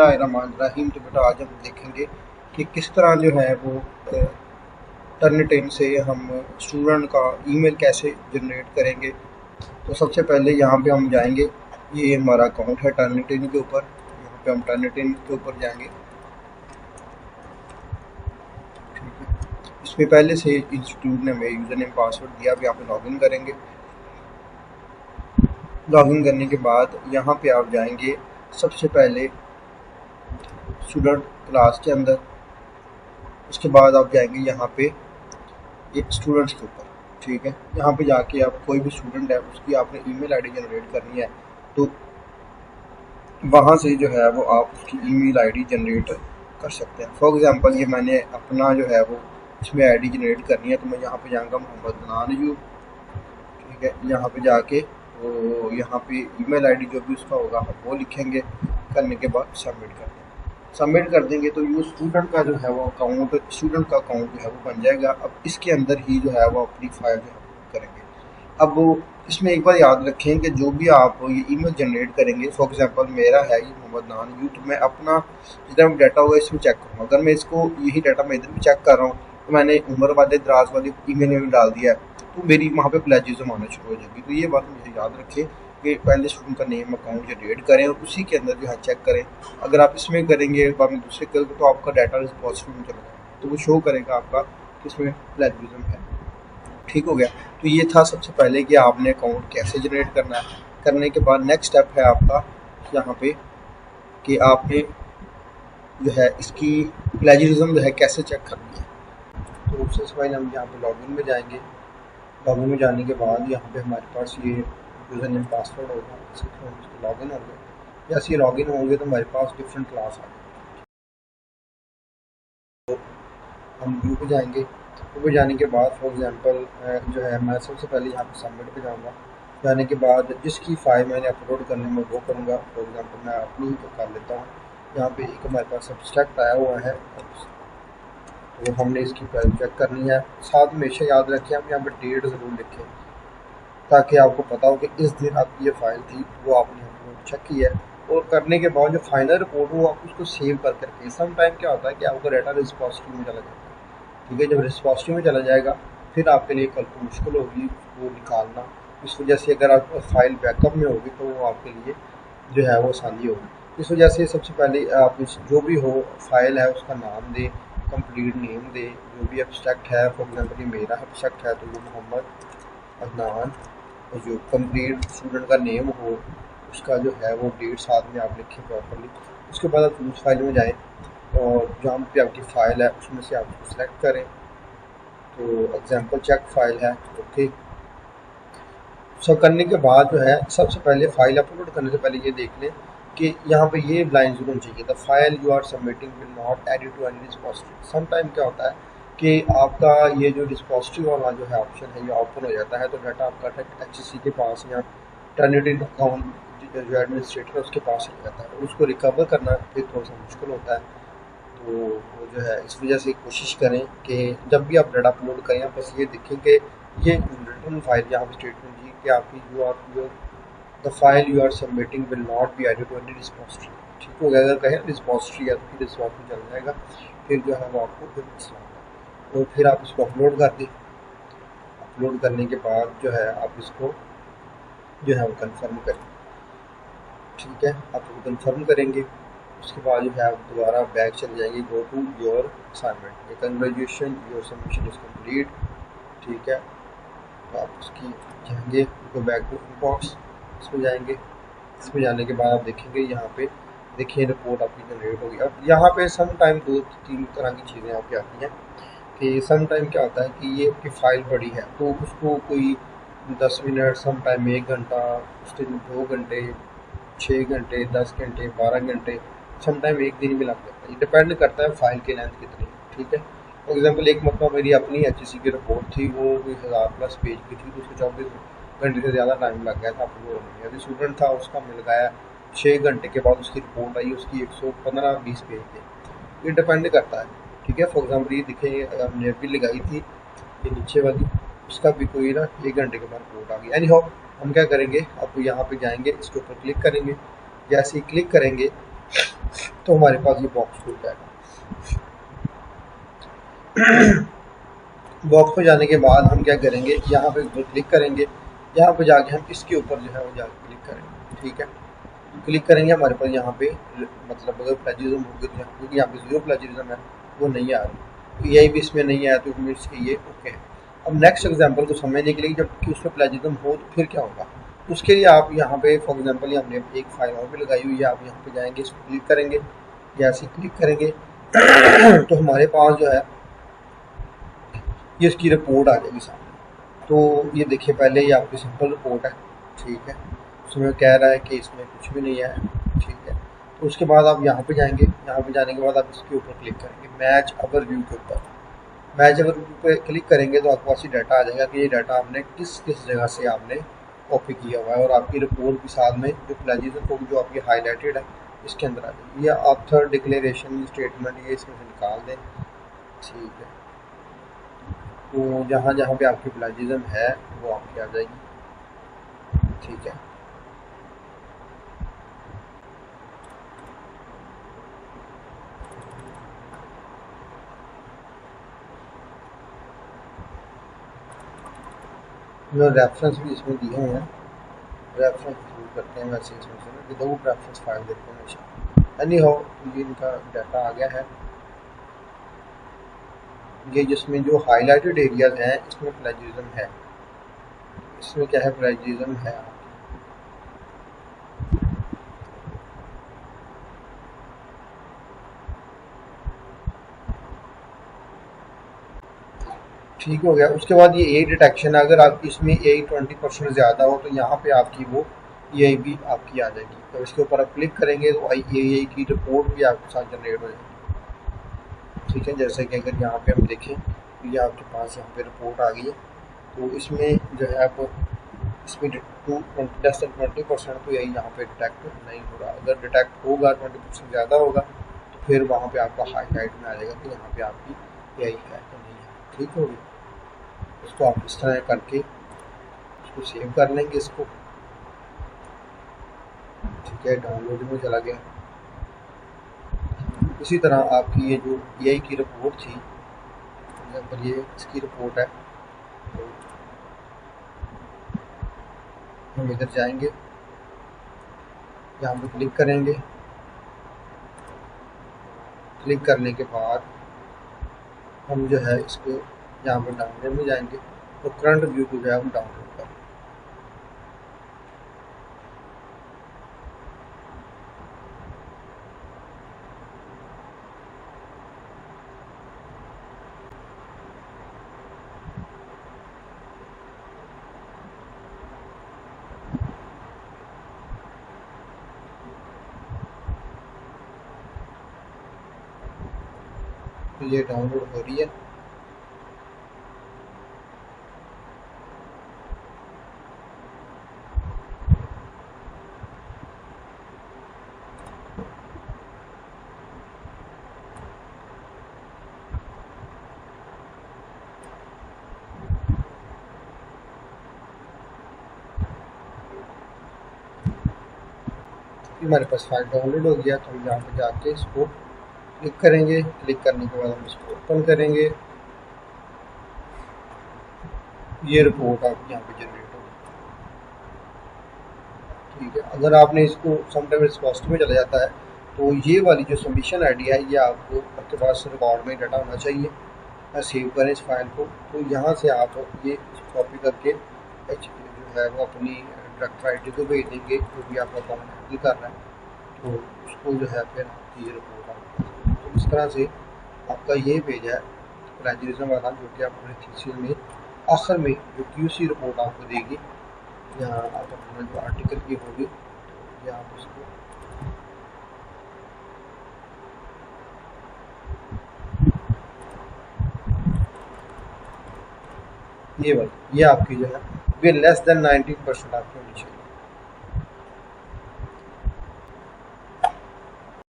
बिस्मिल्लाहिर्रहमानिर्रहीम। तो बेटा आज हम देखेंगे कि किस तरह जो है वो टर्निटिन से हम स्टूडेंट का ईमेल कैसे जनरेट करेंगे। तो सबसे पहले यहाँ पे हम जाएंगे, ये हमारा अकाउंट है टर्निटिन के ऊपर। यहाँ पे हम टर्निटिन के ऊपर जाएंगे, ठीक है। इसमें पहले से इंस्टीट्यूट ने हमें यूज़र नेम पासवर्ड दिया। अब यहाँ पे लॉगिन करेंगे। लॉगिन करने के बाद यहाँ पे आप जाएंगे सबसे पहले स्टूडेंट क्लास के अंदर। उसके बाद आप जाएंगे यहाँ पे ये स्टूडेंट्स के ऊपर, ठीक है। यहाँ पे जाके आप कोई भी स्टूडेंट है उसकी आपने ईमेल आईडी जनरेट करनी है, तो वहाँ से जो है वो आप उसकी ईमेल आईडी जनरेट कर सकते हैं। फॉर एग्जांपल ये मैंने अपना जो है वो इसमें आईडी जनरेट करनी है, तो मैं यहाँ पे जाऊँगा मोहम्मद अदनान अयूब, ठीक है। यहाँ पे जाके वो यहाँ पे ईमेल आईडी जो भी उसका होगा हम वो लिखेंगे। करने के बाद सबमिट कर देंगे। सबमिट कर देंगे तो ये स्टूडेंट का जो है वो अकाउंट, स्टूडेंट का अकाउंट जो है वो बन जाएगा। अब इसके अंदर ही जो है वो अपनी फाइल जो है वो करेंगे। अब इसमें एक बार याद रखें कि जो भी आप ये ईमेल जनरेट करेंगे, फॉर एग्जांपल मेरा है ये मोहम्मद अदनान अयूब, तो मैं अपना जितना डाटा होगा इसमें चेक करूँगा। अगर मैं इसको यही डाटा मैं इधर भी चेक कर रहा हूँ, तो मैंने उम्र वाले दराज वाली ईमेल में डाल दिया है, तो मेरी वहाँ पे प्लेजिज्म आना शुरू हो जाएगी। तो ये बात मुझे याद रखें कि पहले स्टूडेंट का नेम अकाउंट जनरेट करें और उसी के अंदर जो है चेक करें। अगर आप इसमें करेंगे बाद में दूसरे करेंगे तो आपका डाटा रिपोजिटरी में चला जाएगा, तो वो शो करेगा आपका कि इसमें प्लेजिज्म है। ठीक हो गया। तो ये था सबसे पहले कि आपने अकाउंट कैसे जनरेट करना है। करने के बाद नेक्स्ट स्टेप है आपका यहाँ पे कि आपने जो है इसकी प्लेजरिज्म जो है कैसे चेक करनी है। तो सबसे पहले हम यहाँ पे लॉगिन में जाएंगे। लॉगिन में जाने के बाद यहाँ पे हमारे पास ये यूज़र नेम पासवर्ड होगा, इसको लॉगिन हो गया। जैसे ये लॉगिन होंगे तो हमारे पास डिफरेंट क्लास आ गए। तो हम व्यू पे जाएंगे। व्यू पे जाने के बाद फॉर एग्जांपल जो है मैं सबसे पहले यहाँ पे सबमिट पे जाऊँगा। जाने के बाद जिसकी फाइल मैंने अपलोड करनी मैं वो करूँगा। फॉर एग्जांपल मैं अपनी कर लेता हूँ। यहाँ पे एक हमारे पास सब्सट्रैक्ट आया हुआ है, तो हमने इसकी फाइल चेक करनी है। साथ में हमेशा याद रखें आप यहाँ पे डेट ज़रूर लिखें, ताकि आपको पता हो कि इस दिन आपकी ये फाइल थी, वो आपने अपलोड चेक की है। और करने के बाद जो फाइनल रिपोर्ट हो आप उसको सेव कर करके, सम टाइम क्या होता है कि आपका डाटा रिस्पोजिटरी में चला जाता है, ठीक है। जब रिस्पोजिटरी में चला जाएगा फिर आपके लिए कल को मुश्किल होगी उसको निकालना। इस वजह से अगर आप फाइल बैकअप में होगी तो वो आपके लिए जो है वो आसानी होगी। इस वजह से सबसे पहले आप जो भी हो फाइल है उसका नाम दें, कंप्लीट नेम दें। जो भी एब्स्ट्रैक्ट है, फॉर एग्जांपल ये मेरा एब्स्ट्रैक्ट है तो वो मोहम्मद अदनान, और जो कंप्लीट स्टूडेंट का नेम हो उसका जो है वो डेट साथ में आप लिखें प्रॉपरली। उसके बाद आप उस फाइल में जाएँ और जहाँ पे आपकी फ़ाइल है उसमें से आप उसको सेलेक्ट करें। तो एग्जांपल चेक फाइल है, ओके। सब करने के बाद जो है सबसे पहले फ़ाइल अपलोड करने से पहले ये देख लें कि यहाँ पे ये लाइन ज़रूर होनी चाहिए, the file you are submitting will not added to any repository. Some time क्या होता है कि आपका ये जो रिस्पोजिटरी वाला जो है ऑप्शन है ये ओपन हो जाता है, तो डाटा आपका HCC के पास या टर्निटिन अकाउंट जो एडमिनिस्ट्रेटर है उसके पास चला जाता है, और उसको रिकवर करना फिर थोड़ा सा मुश्किल होता है। तो वो जो है इस वजह से कोशिश करें कि जब भी आप डाटा अपलोड करें आप बस ये देखें कि ये रिटर्न फाइल यहाँ पर स्टेटमेंट जी कि आपकी your the file you are submitting will not be added to any repository. ठीक हो गया। अगर कहें रिस्पोजिटरी है तो फिर रिस्पोजिटरी चल जाएगा, फिर जो है वो आपको फिर मसला होगा। तो फिर आप इसको अपलोड कर दें। अपलोड करने के बाद जो है आप इसको जो है वो कन्फर्म करें, ठीक है। आप इसको कन्फर्म करेंगे। उसके बाद जो है आप दोबारा बैक चले जाएंगे, go to your assignment, congratulation your submission is complete, ठीक है। तो आप उसकी जाएंगे, गो बैक टू इनबॉक्स, इसमें जाएंगे। इसमें जाने के बाद आप देखेंगे यहाँ पे देखिए रिपोर्ट आपकी जनरेट होगी। अब यहाँ पे सम टाइम 2-3 तरह की चीज़ें आपकी आती हैं कि सम टाइम क्या होता है कि ये आपकी फ़ाइल बड़ी है तो उसको कोई 10 मिनट, सम टाइम 1 घंटा, उस दिन 2 घंटे, 6 घंटे, 10 घंटे, 12 घंटे, सम टाइम 1 दिन भी लग जाता है। ये डिपेंड करता है फ़ाइल की लेंथ कितनी है, ठीक है। फॉर एग्जांपल एक मतलब मेरी अपनी HCC की रिपोर्ट थी, वो कोई 1000+ पेज की थी, तो उसको 24 घंटे से ज़्यादा टाइम लग गया था अपलोड होने में। अभी स्टूडेंट था उसका मिल गया 6 घंटे के बाद उसकी रिपोर्ट आई, उसकी 115-20 पेज थे। ये डिपेंड करता है, ठीक है। फॉर एग्जांपल ये दिखे हमने अभी लगाई थी ये नीचे वाली, उसका भी कोई ना 1 घंटे के बाद रिपोर्ट आ गई। एनी हाउ हम क्या करेंगे, अब यहाँ पे जाएंगे, इसके ऊपर क्लिक करेंगे। जैसे ही क्लिक करेंगे तो हमारे पास ये बॉक्स खुल जाएगा। बॉक्स पे जाने के बाद हम क्या करेंगे, यहाँ पे क्लिक करेंगे, यहाँ पे जाके हम इसके ऊपर जो है वो जाके क्लिक करेंगे। ठीक है, क्लिक करेंगे, हमारे पास यहाँ पे मतलब अगर प्लेजरिज्म होगी तो क्योंकि यहाँ पे जीरो प्लेजरिज्म है वो नहीं आ रही, तो यही भी इसमें नहीं आया तो मीन्स कि ये ओके है। अब नेक्स्ट एग्जांपल को समझने के लिए जब कि उसमें प्लेजरिज्म हो तो फिर क्या होगा, उसके लिए आप यहाँ पे फॉर एग्जांपल हमने एक फाइल और भी लगाई हुई है, आप यहाँ पे जाएंगे, इसको क्लिक करेंगे, जैसे क्लिक करेंगे तो हमारे पास जो है ये इसकी रिपोर्ट आ जाएगी सामने। तो ये देखिए, पहले ये आपकी सिंपल रिपोर्ट है। ठीक है, उसमें कह रहा है कि इसमें कुछ भी नहीं है। ठीक है, तो उसके बाद आप यहाँ पे जाएंगे, यहाँ पे जाने के बाद आप इसके ऊपर क्लिक करेंगे, मैच ओवर व्यू के ऊपर। मैच ओवर व्यू पे क्लिक करेंगे तो आपके पास ये डाटा आ जाएगा कि ये डाटा आपने किस किस जगह से आपने कॉपी किया हुआ है, और आपकी रिपोर्ट के साथ में जो प्लेजरिज्म होगी जो आपकी हाईलाइटेड है इसके अंदर आ जाएगी। ये ऑथर डिक्लेरेशन स्टेटमेंट ये इसमें से निकाल दें। ठीक है, तो जहाँ जहाँ पे आपकी प्लेजरिज्म है वो आपकी आ जाएगी। ठीक है, मैं रेफरेंस भी इसमें दिए हुए हैं, रेफरेंस यूज करते हैं वैसे इसमें से विदाउट रेफरेंस फाइल देखते हैं हमेशा। एनी हाउ ये इनका डाटा आ गया है। ये जिसमें जो हाईलाइटेड एरियाज हैं इसमें प्लेजरिज्म है, इसमें क्या है, प्लेजरिज्म है। ठीक हो गया। उसके बाद ये ए डिटेक्शन, अगर आपकी इसमें ए 20% ज़्यादा हो तो यहाँ पे आपकी वो ए भी आपकी आ जाएगी। तो इसके ऊपर आप क्लिक करेंगे तो ए की रिपोर्ट भी आपके साथ जनरेट हो जाएगी। ठीक है, जैसे कि अगर यहाँ पे हम देखें तो ये आपके पास यहाँ पे रिपोर्ट आ गई है। तो इसमें जो है आप इसमें लेस देन 20% तो यही यहाँ पे डिटेक्ट नहीं हो रहा। अगर डिटेक्ट होगा 20% ज़्यादा होगा तो फिर वहाँ पे आपका हाईलाइट में आ जाएगा कि यहाँ पे आपकी यही है कि नहीं है। ठीक होगी, इसको आप इस तरह करके इसको सेव कर लेंगे इसको। ठीक है, डाउनलोड में चला गया। इसी तरह आपकी ये जो ए की रिपोर्ट थी, एग्जाम्पल ये इसकी रिपोर्ट है, तो हम इधर जाएंगे, यहाँ पे क्लिक करेंगे, क्लिक करने के बाद हम जो है इसको यहाँ पर डाउनलोड में जाएंगे तो करंट व्यू को जो है हम डाउनलोड करें। तो ये डाउनलोड हो रही है। हमारे पास फाइल डाउनलोड हो गया, तो हम यहाँ पे जाके इसको क्लिक करेंगे, क्लिक करने के बाद हम इसको ओपन करेंगे। ये रिपोर्ट आपकी यहाँ पे जनरेट होगी। ठीक है, अगर आपने इसको समटाइम रिस्पॉस्ट में चला जाता है तो ये वाली जो सबमिशन आईडी है ये आपको आपके पास रिकॉर्ड में डाटा होना चाहिए। सेव करें इस फाइल को, तो यहाँ से आप ये कॉपी करके जो है वो अपनी डायरेक्टर आईडी को भेज देंगे, जो भी आपका अकाउंट हैंडल कर रहा है, तो उसको जो है फिर आपकी ये रिपोर्ट आएगी। तो इस तरह से आपका ये पेज है प्लेजरिज्म वाला, जो कि आप अपने थीसिस में आखिर में जो QC रिपोर्ट आपको देगी, यहाँ आप अपना जो आर्टिकल की होगी या आप उसको ये आपकी जो है वे लेस देन 19% आपकी होनी चाहिए।